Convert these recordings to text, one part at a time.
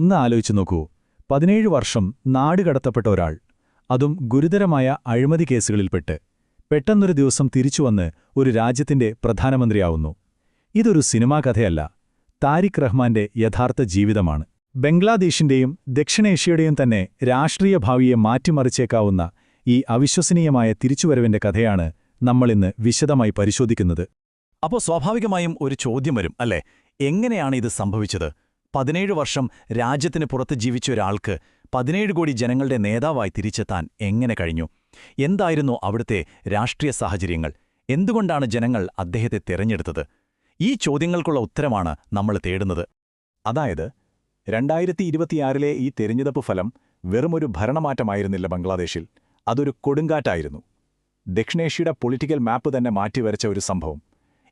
ഒന്ന് ആലോചിച്ചു നോക്കൂ, 17 വർഷം നാടുകടത്തപ്പെട്ട ഒരാൾ, അതും ഗുരുതരമായ അഴിമതി കേസുകളിൽപ്പെട്ട്, പെട്ടെന്നൊരു ദിവസം തിരിച്ചുവന്ന് ഒരു രാജ്യത്തിന്റെ പ്രധാനമന്ത്രിയാവുന്നു. ഇതൊരു സിനിമാ കഥയല്ല, താരിഖ് റഹ്മാന്റെ യഥാർത്ഥ ജീവിതമാണ്. ബംഗ്ലാദേശിന്റെയും ദക്ഷിണേഷ്യയുടെയും തന്നെ രാഷ്ട്രീയ ഭാവിയെ മാറ്റിമറിച്ചേക്കാവുന്ന ഈ അവിശ്വസനീയമായ തിരിച്ചുവരവിന്റെ കഥയാണ് നമ്മളിന്ന് വിശദമായി പരിശോധിക്കുന്നത്. അപ്പോൾ സ്വാഭാവികമായും ഒരു ചോദ്യം വരും, അല്ലേ? എങ്ങനെയാണ് ഇത് സംഭവിച്ചത്? 17 വർഷം രാജ്യത്തിന് പുറത്ത് ജീവിച്ച ഒരാൾക്ക് 17 കോടി ജനങ്ങളുടെ നേതാവായി തിരിച്ചെത്താൻ എങ്ങനെ കഴിഞ്ഞു? എന്തായിരുന്നു അവിടുത്തെ രാഷ്ട്രീയ സാഹചര്യങ്ങൾ? എന്തുകൊണ്ടാണ് ജനങ്ങൾ അദ്ദേഹത്തെ തിരഞ്ഞെടുത്തത്? ഈ ചോദ്യങ്ങൾക്കുള്ള ഉത്തരമാണ് നമ്മൾ തേടുന്നത്. അതായത് 2026 ഈ തെരഞ്ഞെടുപ്പ് ഫലം വെറുമൊരു ഭരണമാറ്റമായിരുന്നില്ല ബംഗ്ലാദേശിൽ, അതൊരു കൊടുങ്കാറ്റായിരുന്നു. ദക്ഷിണേഷ്യയുടെ പൊളിറ്റിക്കൽ മാപ്പ് തന്നെ മാറ്റിവരച്ച ഒരു സംഭവം.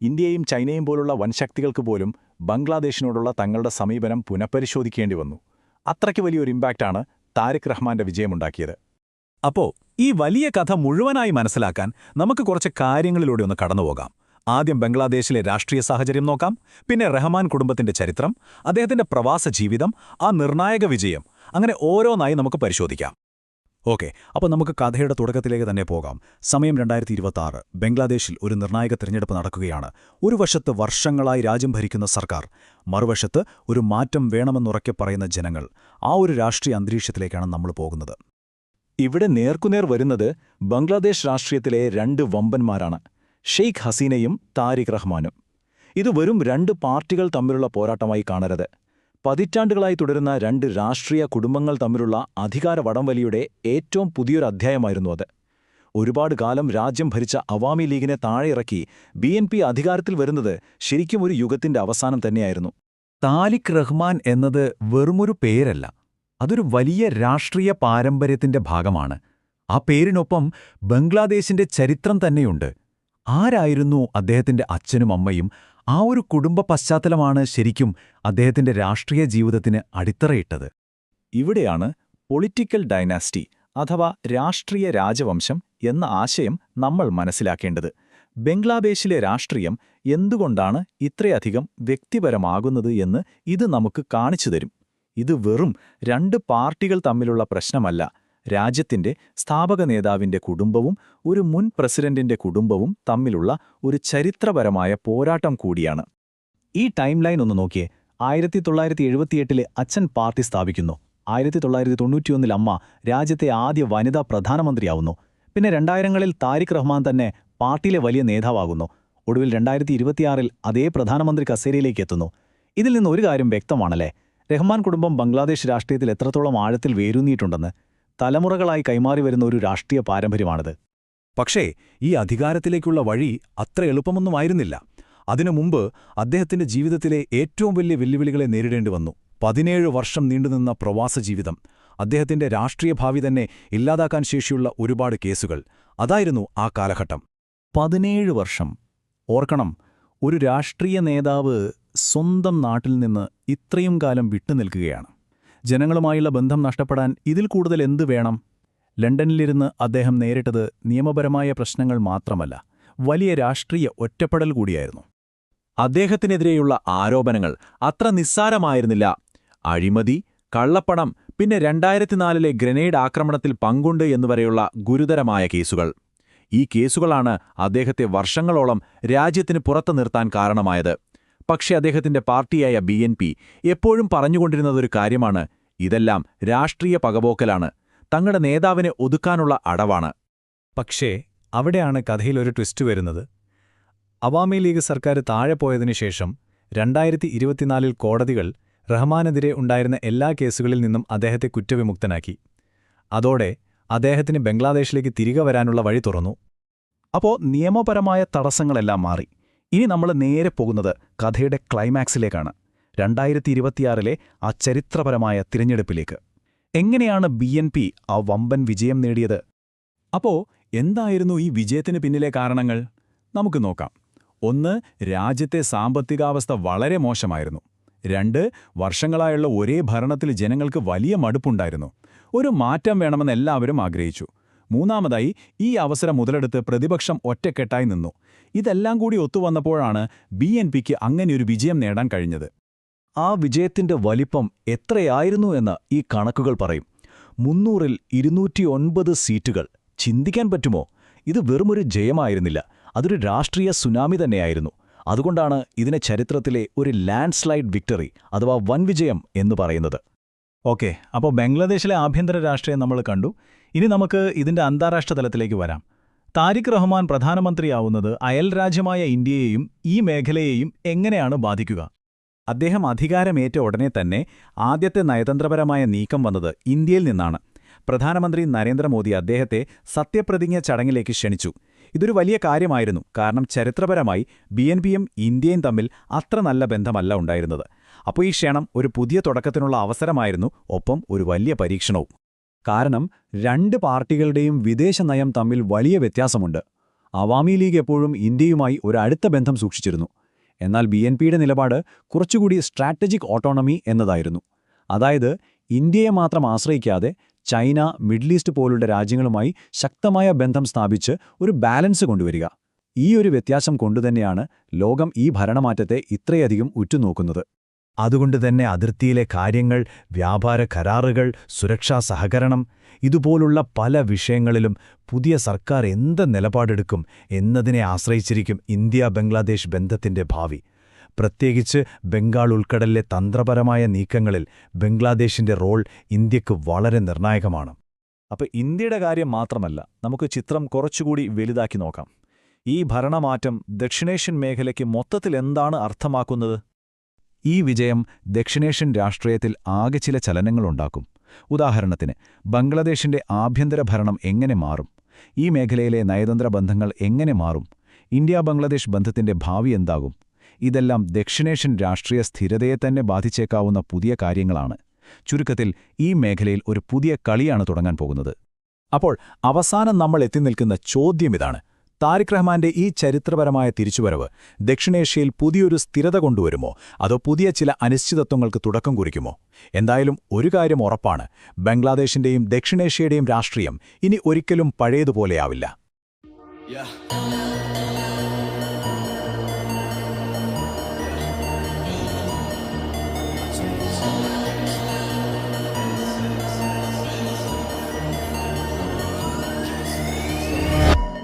ഇന്ത്യയും ചൈനയും പോലുള്ള വൻശക്തികൾക്ക് പോലും ബംഗ്ലാദേശിനോടുള്ള തങ്ങളുടെ സമീപനം പുനഃപരിശോധിക്കേണ്ടി വന്നു. അത്രയ്ക്ക് വലിയൊരു ഇമ്പാക്റ്റാണ് താരിഖ് റഹ്മാന്റെ വിജയമുണ്ടാക്കിയത്. അപ്പോൾ ഈ വലിയ കഥ മുഴുവനായി മനസ്സിലാക്കാൻ നമുക്ക് കുറച്ച് കാര്യങ്ങളിലൂടെ ഒന്ന് കടന്നുപോകാം. ആദ്യം ബംഗ്ലാദേശിലെ രാഷ്ട്രീയ സാഹചര്യം നോക്കാം, പിന്നെ റഹ്മാൻ കുടുംബത്തിന്റെ ചരിത്രം, അദ്ദേഹത്തിന്റെ പ്രവാസ ജീവിതം, ആ നിർണായക വിജയം, അങ്ങനെ ഓരോന്നായി നമുക്ക് പരിശോധിക്കാം. ഓക്കെ, അപ്പോൾ നമുക്ക് കഥയുടെ തുടക്കത്തിലേക്ക് തന്നെ പോകാം. സമയം 2026. ബംഗ്ലാദേശിൽ ഒരു നിർണായക തിരഞ്ഞെടുപ്പ് നടക്കുകയാണ്. ഒരു വശത്ത് വർഷങ്ങളായി രാജ്യം ഭരിക്കുന്ന സർക്കാർ, മറുവശത്ത് ഒരു മാറ്റം വേണമെന്നുറക്കെ പറയുന്ന ജനങ്ങൾ. ആ ഒരു രാഷ്ട്രീയ അന്തരീക്ഷത്തിലേക്കാണ് നമ്മൾ പോകുന്നത്. ഇവിടെ നേർക്കുനേർ വരുന്നത് ബംഗ്ലാദേശ് രാഷ്ട്രീയത്തിലെ രണ്ട് വമ്പന്മാരാണ്, ഷെയ്ഖ് ഹസീനയും താരിഖ് റഹ്മാനും. ഇത് വെറും രണ്ട് പാർട്ടികൾ തമ്മിലുള്ള പോരാട്ടമായി കാണരുത്. പതിറ്റാണ്ടുകളായി തുടരുന്ന രണ്ട് രാഷ്ട്രീയ കുടുംബങ്ങൾ തമ്മിലുള്ള അധികാര വടംവലിയുടെ ഏറ്റവും പുതിയൊരു അധ്യായമായിരുന്നു അത്. ഒരുപാട് കാലം രാജ്യം ഭരിച്ച അവാമി ലീഗിനെ താഴെയിറക്കി BNP അധികാരത്തിൽ വരുന്നത് ശരിക്കും ഒരു യുഗത്തിന്റെ അവസാനം തന്നെയായിരുന്നു. താരിഖ് റഹ്മാൻ എന്നത് വെറുമൊരു പേരല്ല, അതൊരു വലിയ രാഷ്ട്രീയ പാരമ്പര്യത്തിന്റെ ഭാഗമാണ്. ആ പേരിനൊപ്പം ബംഗ്ലാദേശിന്റെ ചരിത്രം തന്നെയുണ്ട്. ആരായിരുന്നു അദ്ദേഹത്തിന്റെ അച്ഛനും അമ്മയും? ആ ഒരു കുടുംബ പശ്ചാത്തലമാണ് ശരിക്കും അദ്ദേഹത്തിന്റെ രാഷ്ട്രീയ ജീവിതത്തിന് അടിത്തറയിട്ടത്. ഇവിടെയാണ് പൊളിറ്റിക്കൽ ഡൈനാസ്റ്റി അഥവാ രാഷ്ട്രീയ രാജവംശം എന്ന ആശയം നമ്മൾ മനസ്സിലാക്കേണ്ടത്. ബംഗ്ലാദേശിലെ രാഷ്ട്രീയം എന്തുകൊണ്ടാണ് ഇത്രയധികം വ്യക്തിപരമാകുന്നത് എന്ന് ഇത് നമുക്ക് കാണിച്ചു തരും. ഇത് വെറും രണ്ട് പാർട്ടികൾ തമ്മിലുള്ള പ്രശ്നമല്ല, രാജ്യത്തിന്റെ സ്ഥാപക നേതാവിന്റെ കുടുംബവും ഒരു മുൻ പ്രസിഡന്റിന്റെ കുടുംബവും തമ്മിലുള്ള ഒരു ചരിത്രപരമായ പോരാട്ടം കൂടിയാണ്. ഈ ടൈം ലൈൻ ഒന്ന് നോക്കിയേ. 1978 അച്ഛൻ പാർട്ടി സ്ഥാപിക്കുന്നു. 1991 അമ്മ രാജ്യത്തെ ആദ്യ വനിതാ പ്രധാനമന്ത്രിയാവുന്നു. പിന്നെ 2000 താരിഖ് റഹ്മാൻ തന്നെ പാർട്ടിയിലെ വലിയ നേതാവാകുന്നു. ഒടുവിൽ 2026 അതേ പ്രധാനമന്ത്രി കസേരയിലേക്ക് എത്തുന്നു. ഇതിൽ നിന്ന് ഒരു കാര്യം വ്യക്തമാണല്ലേ, റഹ്മാൻ കുടുംബം ബംഗ്ലാദേശ് രാഷ്ട്രീയത്തിൽ എത്രത്തോളം ആഴത്തിൽ വേരൂന്നിയിട്ടുണ്ടെന്ന്. തലമുറകളായി കൈമാറി വരുന്ന ഒരു രാഷ്ട്രീയ പാരമ്പര്യമാണിത്. പക്ഷേ ഈ അധികാരത്തിലേക്കുള്ള വഴി അത്ര എളുപ്പമൊന്നുമായിരുന്നില്ല. അതിനു മുമ്പ് അദ്ദേഹത്തിന്റെ ജീവിതത്തിലെ ഏറ്റവും വലിയ വെല്ലുവിളികളെ നേരിടേണ്ടി വന്നു. 17 വർഷം നീണ്ടുനിന്ന പ്രവാസ ജീവിതം, അദ്ദേഹത്തിന്റെ രാഷ്ട്രീയ ഭാവി തന്നെ ഇല്ലാതാക്കാൻ ശേഷിയുള്ള ഒരുപാട് കേസുകൾ. അതായിരുന്നു ആ കാലഘട്ടം. 17 വർഷം. ഓർക്കണം, ഒരു രാഷ്ട്രീയ നേതാവ് സ്വന്തം നാട്ടിൽ നിന്ന് ഇത്രയും കാലം വിട്ടുനിൽക്കുകയാണ്. ജനങ്ങളുമായുള്ള ബന്ധം നഷ്ടപ്പെടാൻ ഇതിൽ കൂടുതൽ എന്തു വേണം? ലണ്ടനിലിരുന്ന് അദ്ദേഹം നേരിട്ടത് നിയമപരമായ പ്രശ്നങ്ങൾ മാത്രമല്ല, വലിയ രാഷ്ട്രീയ ഒറ്റപ്പെടൽ കൂടിയായിരുന്നു. അദ്ദേഹത്തിനെതിരെയുള്ള ആരോപണങ്ങൾ അത്ര നിസ്സാരമായിരുന്നില്ല. അഴിമതി, കള്ളപ്പണം, പിന്നെ 2004 ഗ്രനേഡ് ആക്രമണത്തിൽ പങ്കുണ്ട് എന്നുവരെയുള്ള ഗുരുതരമായ കേസുകൾ. ഈ കേസുകളാണ് അദ്ദേഹത്തെ വർഷങ്ങളോളം രാജ്യത്തിന് പുറത്തു നിർത്താൻ കാരണമായത്. പക്ഷേ അദ്ദേഹത്തിന്റെ പാർട്ടിയായ BNP എപ്പോഴും പറഞ്ഞുകൊണ്ടിരുന്നതൊരു കാര്യമാണ്, ഇതെല്ലാം രാഷ്ട്രീയ പകപോക്കലാണ്, തങ്ങളുടെ നേതാവിനെ ഒതുക്കാനുള്ള അടവാണ്. പക്ഷേ അവിടെയാണ് കഥയിലൊരു ട്വിസ്റ്റ് വരുന്നത്. അവാമി ലീഗ് സർക്കാർ താഴെ പോയതിനു ശേഷം 2024 കോടതികൾ റഹ്മാനെതിരെ ഉണ്ടായിരുന്ന എല്ലാ കേസുകളിൽ നിന്നും അദ്ദേഹത്തെ കുറ്റവിമുക്തനാക്കി. അതോടെ അദ്ദേഹത്തിന് ബംഗ്ലാദേശിലേക്ക് തിരികെ വരാനുള്ള വഴി തുറന്നു. അപ്പോൾ നിയമപരമായ തടസ്സങ്ങളെല്ലാം മാറി. ഇനി നമ്മൾ നേരെ പോകുന്നത് കഥയുടെ ക്ലൈമാക്സിലേക്കാണ്, 2026 ആ ചരിത്രപരമായ തിരഞ്ഞെടുപ്പിലേക്ക്. എങ്ങനെയാണ് BNP ആ വമ്പൻ വിജയം നേടിയത്? അപ്പോൾ എന്തായിരുന്നു ഈ വിജയത്തിന് പിന്നിലെ കാരണങ്ങൾ? നമുക്ക് നോക്കാം. 1, രാജ്യത്തെ സാമ്പത്തികാവസ്ഥ വളരെ മോശമായിരുന്നു. 2, വർഷങ്ങളായുള്ള ഒരേ ഭരണത്തിൽ ജനങ്ങൾക്ക് വലിയ മടുപ്പുണ്ടായിരുന്നു. ഒരു മാറ്റം വേണമെന്ന് എല്ലാവരും ആഗ്രഹിച്ചു. മൂന്നാമതായി, ഈ അവസരം മുതലെടുത്ത് പ്രതിപക്ഷം ഒറ്റക്കെട്ടായി നിന്നു. ഇതെല്ലാം കൂടി ഒത്തുവന്നപ്പോഴാണ് BNPക്ക് അങ്ങനെയൊരു വിജയം നേടാൻ കഴിഞ്ഞത്. ആ വിജയത്തിന്റെ വലിപ്പം എത്രയായിരുന്നു എന്ന് ഈ കണക്കുകൾ പറയും. 300-ൽ 209 സീറ്റുകൾ. ചിന്തിക്കാൻ പറ്റുമോ? ഇത് വെറുമൊരു ജയമായിരുന്നില്ല, അതൊരു രാഷ്ട്രീയ സുനാമി തന്നെയായിരുന്നു. അതുകൊണ്ടാണ് ഇതിനെ ചരിത്രത്തിലെ ഒരു ലാൻഡ്സ്ലൈഡ് വിക്ടറി അഥവാ വൻവിജയം എന്ന് പറയുന്നത്. ഓക്കെ, അപ്പോൾ ബംഗ്ലാദേശിലെ ആഭ്യന്തര രാഷ്ട്രീയം നമ്മൾ കണ്ടു. ഇനി നമുക്ക് ഇതിന്റെ അന്താരാഷ്ട്ര തലത്തിലേക്ക് വരാം. താരിഖ് റഹ്മാൻ പ്രധാനമന്ത്രിയാവുന്നത് അയൽരാജ്യമായ ഇന്ത്യയെയും ഈ മേഖലയെയും എങ്ങനെയാണ് ബാധിക്കുക? അദ്ദേഹം അധികാരമേറ്റ ഉടനെ തന്നെ ആദ്യത്തെ നയതന്ത്രപരമായ നീക്കം വന്നത് ഇന്ത്യയിൽ നിന്നാണ്. പ്രധാനമന്ത്രി നരേന്ദ്രമോദി അദ്ദേഹത്തെ സത്യപ്രതിജ്ഞ ചടങ്ങിലേക്ക് ക്ഷണിച്ചു. ഇതൊരു വലിയ കാര്യമായിരുന്നു, കാരണം ചരിത്രപരമായി BNPയും ഇന്ത്യയും തമ്മിൽ അത്ര നല്ല ബന്ധമല്ല ഉണ്ടായിരുന്നത്. അപ്പോൾ ഈ ക്ഷണം ഒരു പുതിയ തുടക്കത്തിനുള്ള അവസരമായിരുന്നു, ഒപ്പം ഒരു വലിയ പരീക്ഷണവും. കാരണം രണ്ട് പാർട്ടികളുടെയും വിദേശ നയം തമ്മിൽ വലിയ വ്യത്യാസമുണ്ട്. അവാമി ലീഗ് എപ്പോഴും ഇന്ത്യയുമായി ഒരു അടുത്ത ബന്ധം സൂക്ഷിച്ചിരുന്നു. എന്നാൽ BNPയുടെ നിലപാട് കുറച്ചുകൂടി സ്ട്രാറ്റജിക് ഓട്ടോണമി എന്നതായിരുന്നു. അതായത് ഇന്ത്യയെ മാത്രം ആശ്രയിക്കാതെ ചൈന, മിഡിൽ ഈസ്റ്റ് പോലുള്ള രാജ്യങ്ങളുമായി ശക്തമായ ബന്ധം സ്ഥാപിച്ച് ഒരു ബാലൻസ് കൊണ്ടുവരിക. ഈ ഒരു വ്യത്യാസം കൊണ്ടുതന്നെയാണ് ലോകം ഈ ഭരണമാറ്റത്തെ ഇത്രയധികം ഉറ്റുനോക്കുന്നത്. അതുകൊണ്ടുതന്നെ അതിർത്തിയിലെ കാര്യങ്ങൾ, വ്യാപാര കരാറുകൾ, സുരക്ഷാ സഹകരണം, ഇതുപോലുള്ള പല വിഷയങ്ങളിലും പുതിയ സർക്കാർ എന്ത് നിലപാടെടുക്കും എന്നതിനെ ആശ്രയിച്ചിരിക്കും ഇന്ത്യ-ബംഗ്ലാദേശ് ബന്ധത്തിന്റെ ഭാവി. പ്രത്യേകിച്ച് ബംഗാൾ ഉൾക്കടലിലെ തന്ത്രപരമായ നീക്കങ്ങളിൽ ബംഗ്ലാദേശിന്റെ റോൾ ഇന്ത്യക്ക് വളരെ നിർണായകമാണ്. അപ്പോൾ ഇന്ത്യയുടെ കാര്യം മാത്രമല്ല, നമുക്ക് ചിത്രം കുറച്ചുകൂടി വലുതാക്കി നോക്കാം. ഈ ഭരണമാറ്റം ദക്ഷിണേഷ്യൻ മേഖലയ്ക്ക് മൊത്തത്തിൽ എന്താണ് അർത്ഥമാക്കുന്നത്? ഈ വിജയം ദക്ഷിണേഷ്യൻ രാഷ്ട്രീയത്തിൽ ആകെ ചില ചലനങ്ങളുണ്ടാക്കും. ഉദാഹരണത്തിന്, ബംഗ്ലാദേശിന്റെ ആഭ്യന്തര ഭരണം എങ്ങനെ മാറും? ഈ മേഖലയിലെ നയതന്ത്ര ബന്ധങ്ങൾ എങ്ങനെ മാറും? ഇന്ത്യ-ബംഗ്ലാദേശ് ബന്ധത്തിന്റെ ഭാവി എന്താകും? ഇതെല്ലാം ദക്ഷിണേഷ്യൻ രാഷ്ട്രീയ സ്ഥിരതയെ തന്നെ ബാധിച്ചേക്കാവുന്ന പുതിയ കാര്യങ്ങളാണ്. ചുരുക്കത്തിൽ ഈ മേഖലയിൽ ഒരു പുതിയ കളിയാണ് തുടങ്ങാൻ പോകുന്നത്. അപ്പോൾ അവസാനം നമ്മൾ എത്തിനിൽക്കുന്ന ചോദ്യമിതാണ്: താരിഖ് റഹ്മാന്റെ ഈ ചരിത്രപരമായ തിരിച്ചുവരവ് ദക്ഷിണേഷ്യയിൽ പുതിയൊരു സ്ഥിരത കൊണ്ടുവരുമോ, അതോ പുതിയ ചില അനിശ്ചിതത്വങ്ങൾക്ക് തുടക്കം കുറിക്കുമോ? എന്തായാലും ഒരു കാര്യം ഉറപ്പാണ്: ബംഗ്ലാദേശിന്റെയും ദക്ഷിണേഷ്യയുടെയും രാഷ്ട്രീയം ഇനി ഒരിക്കലും പഴയതുപോലെയാവില്ല.